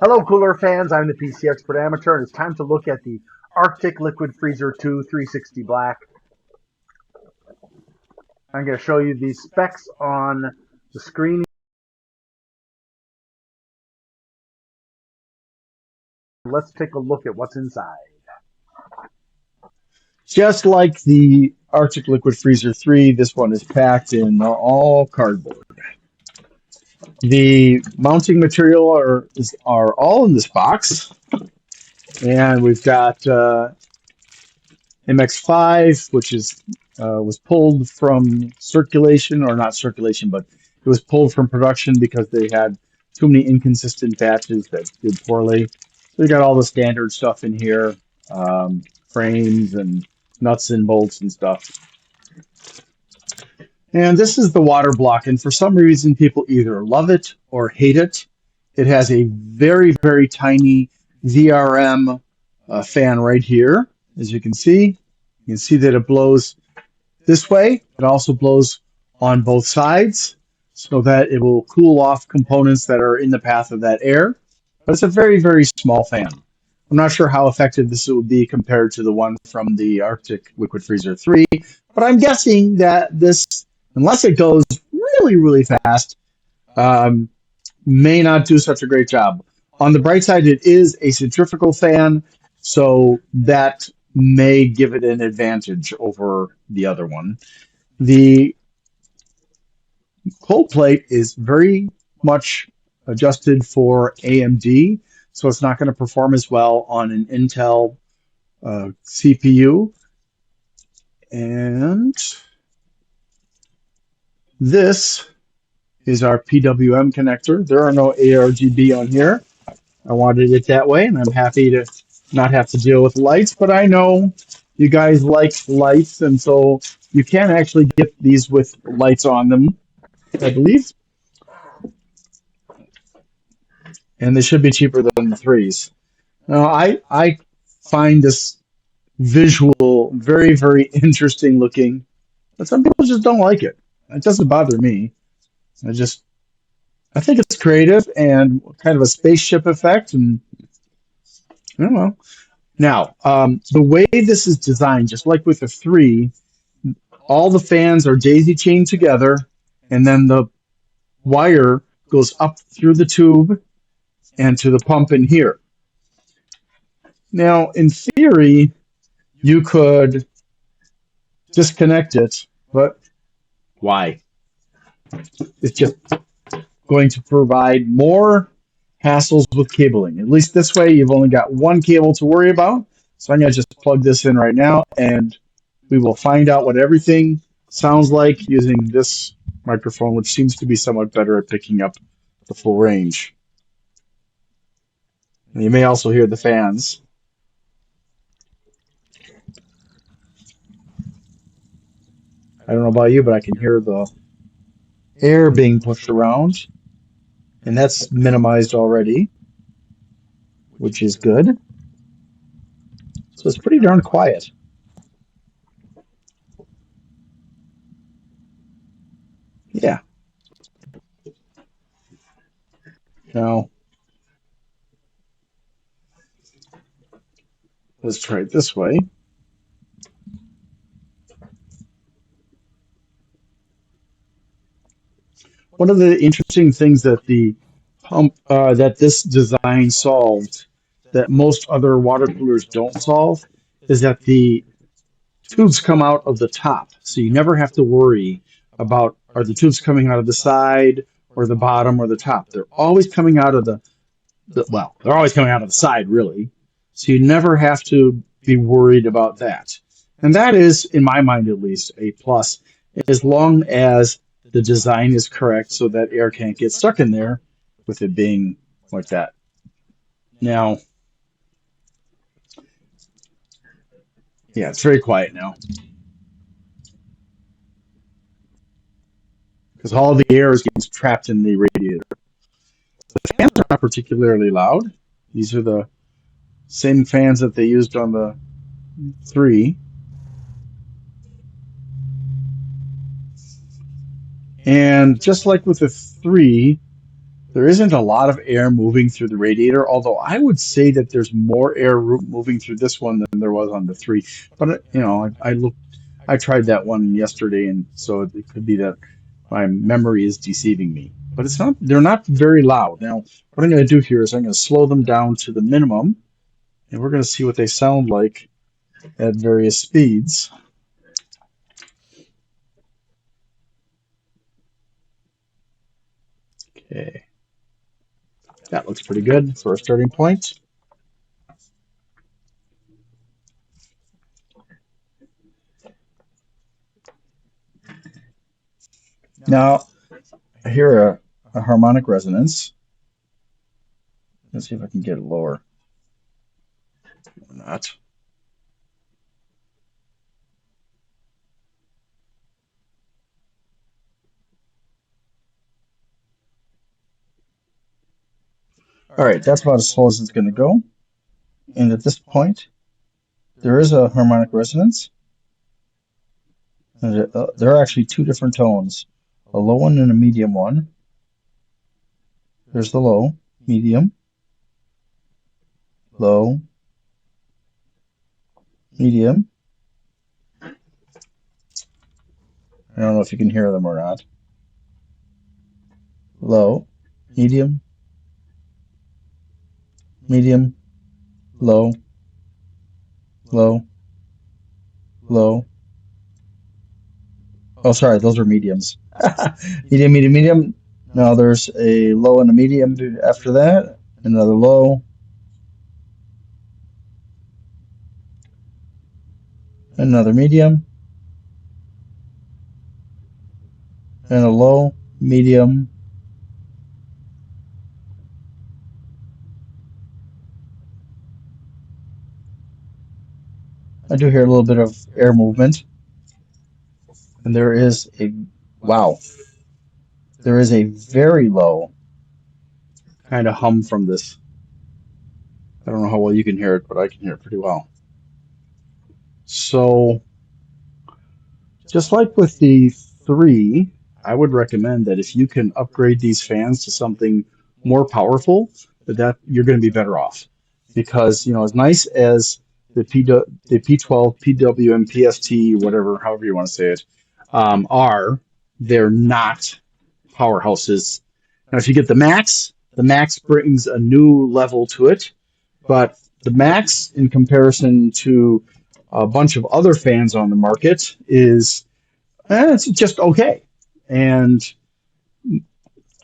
Hello, cooler fans. I'm the PC Expert Amateur, and it's time to look at the Arctic Liquid Freezer 2 360 Black. I'm going to show you the specs on the screen. Let's take a look at what's inside. Just like the Arctic Liquid Freezer 3, this one is packed in all cardboard. The mounting material are all in this box, and we've got MX5, which was pulled from circulation, or not circulation, but it was pulled from production because they had too many inconsistent batches that did poorly. So we got all the standard stuff in here, frames and nuts and bolts and stuff. And this is the water block, and for some reason, people either love it or hate it. It has a very, very tiny VRM fan right here, as you can see. You can see that it blows this way. It also blows on both sides so that it will cool off components that are in the path of that air. But it's a very, very small fan. I'm not sure how effective this will be compared to the one from the Arctic Liquid Freezer 3, but I'm guessing that this, unless it goes really, really fast, may not do such a great job. On the bright side, it is a centrifugal fan, so that may give it an advantage over the other one. The cold plate is very much adjusted for AMD, so it's not going to perform as well on an Intel CPU. And this is our PWM connector. There are no ARGB on here. I wanted it that way, and I'm happy to not have to deal with lights, but I know you guys like lights, and so you can actually get these with lights on them, I believe. And they should be cheaper than the threes. Now, I find this visual very, very interesting looking, but some people just don't like it. It doesn't bother me. I think it's creative and kind of a spaceship effect, and I don't know. Now, the way this is designed, just like with the three, all the fans are daisy chained together, and then the wire goes up through the tube and to the pump in here. Now, in theory, you could disconnect it, but why? It's just going to provide more hassles with cabling. At least this way, you've only got one cable to worry about. So I'm going to just plug this in right now, and we will find out what everything sounds like using this microphone, which seems to be somewhat better at picking up the full range. And you may also hear the fans. I don't know about you, but I can hear the air being pushed around, and that's minimized already, which is good. So it's pretty darn quiet. Yeah. Now, let's try it this way. One of the interesting things that the pump that this design solved that most other water coolers don't solve is that the tubes come out of the top, so you never have to worry about are the tubes coming out of the side or the bottom or the top. They're always coming out of they're always coming out of the side, really. So you never have to be worried about that. And that is, in my mind at least, a plus, as long as the design is correct so that air can't get stuck in there with it being like that. Now, yeah, it's very quiet now because all of the air is getting trapped in the radiator. The fans are not particularly loud. These are the same fans that they used on the 3. And just like with the 3, There isn't a lot of air moving through the radiator, although I would say that there's more air moving through this one than there was on the three. But I tried that one yesterday, and so it could be that my memory is deceiving me. But it's not. They're not very loud. Now, what I'm going to do here is I'm going to slow them down to the minimum, and we're going to see what they sound like at various speeds. Okay, that looks pretty good for a starting point. Now, I hear a harmonic resonance. Let's see if I can get it lower or not. All right, that's about as slow as it's going to go. And at this point, there is a harmonic resonance. And there are actually two different tones, a low one and a medium one. There's the low, medium, low, medium. I don't know if you can hear them or not. Low, medium, medium, low, low, low. Oh, sorry, those are mediums. Medium, medium, medium. Now there's a low and a medium after that. Another low, another medium, and a low, medium. I do hear a little bit of air movement. And there is a, wow, there is a very low kind of hum from this. I don't know how well you can hear it, but I can hear it pretty well. So, just like with the three, I would recommend that if you can upgrade these fans to something more powerful, that you're going to be better off. Because, as nice as the P12, PWM, PST, whatever, however you want to say it, are, they're not powerhouses. Now, if you get the Max brings a new level to it, but the Max, in comparison to a bunch of other fans on the market, is it's just okay. And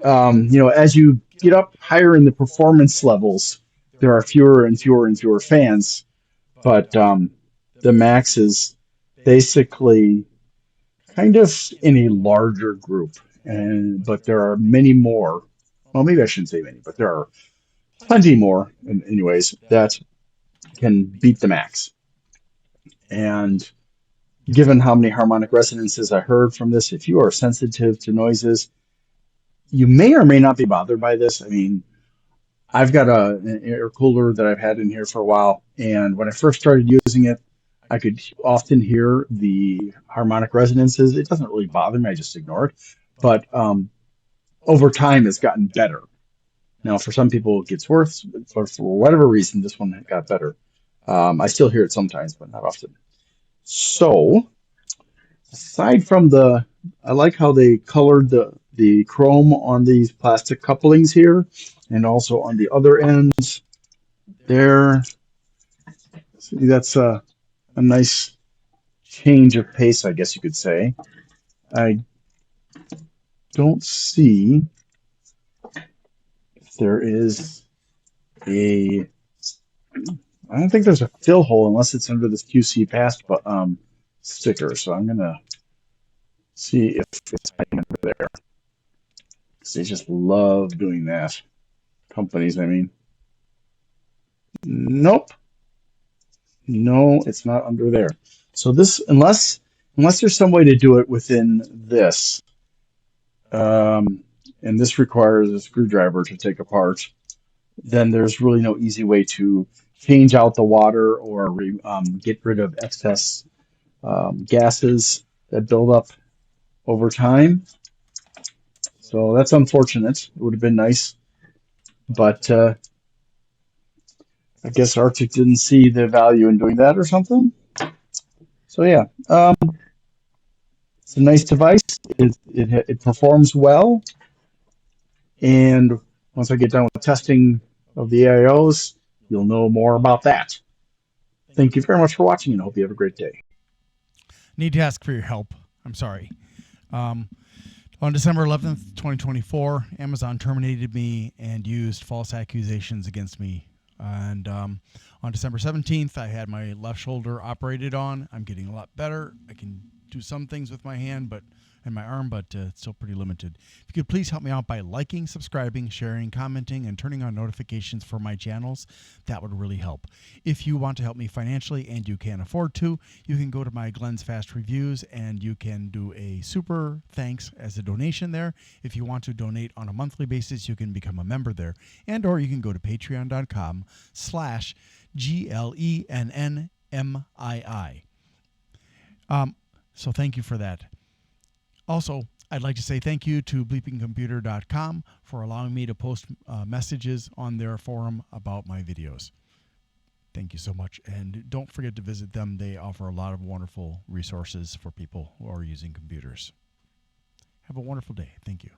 as you get up higher in the performance levels, there are fewer and fewer and fewer fans. But the Max is basically kind of in a larger group, but there are many more. Well, maybe I shouldn't say many, but there are plenty more, anyways, that can beat the Max. And given how many harmonic resonances I heard from this, if you are sensitive to noises, you may or may not be bothered by this. I mean, I've got an air cooler that I've had in here for a while, and when I first started using it, I could often hear the harmonic resonances. It doesn't really bother me; I just ignore it. But over time, it's gotten better. Now, for some people, it gets worse. For whatever reason, this one got better. I still hear it sometimes, but not often. So, aside from I like how they colored the chrome on these plastic couplings here, and also on the other ends there. See, that's a nice change of pace, I guess you could say. I don't see if there is a. I don't think there's a fill hole unless it's under this QC Pass sticker. So I'm gonna see if it's under there. They just love doing that. Companies, I mean. Nope. No, it's not under there. So this, unless there's some way to do it within this, and this requires a screwdriver to take apart, then there's really no easy way to change out the water or get rid of excess gases that build up over time. So that's unfortunate. It would have been nice, but I guess Arctic didn't see the value in doing that or something. So yeah, it's a nice device. It performs well, and once I get done with testing of the AIOs, you'll know more about that. Thank you very much for watching, and I hope you have a great day. Need to ask for your help. I'm sorry. Um, on December 11th, 2024, Amazon terminated me and used false accusations against me. And on December 17th, I had my left shoulder operated on. I'm getting a lot better. I can do some things with my hand and my arm, but it's still pretty limited. If you could please help me out by liking, subscribing, sharing, commenting, and turning on notifications for my channels, that would really help. If you want to help me financially and you can afford to, you can go to my Glenn's Fast Reviews and you can do a super thanks as a donation there. If you want to donate on a monthly basis, you can become a member there. And or you can go to patreon.com/GLENNMII. So thank you for that. Also, I'd like to say thank you to bleepingcomputer.com for allowing me to post messages on their forum about my videos. Thank you so much. And don't forget to visit them. They offer a lot of wonderful resources for people who are using computers. Have a wonderful day. Thank you.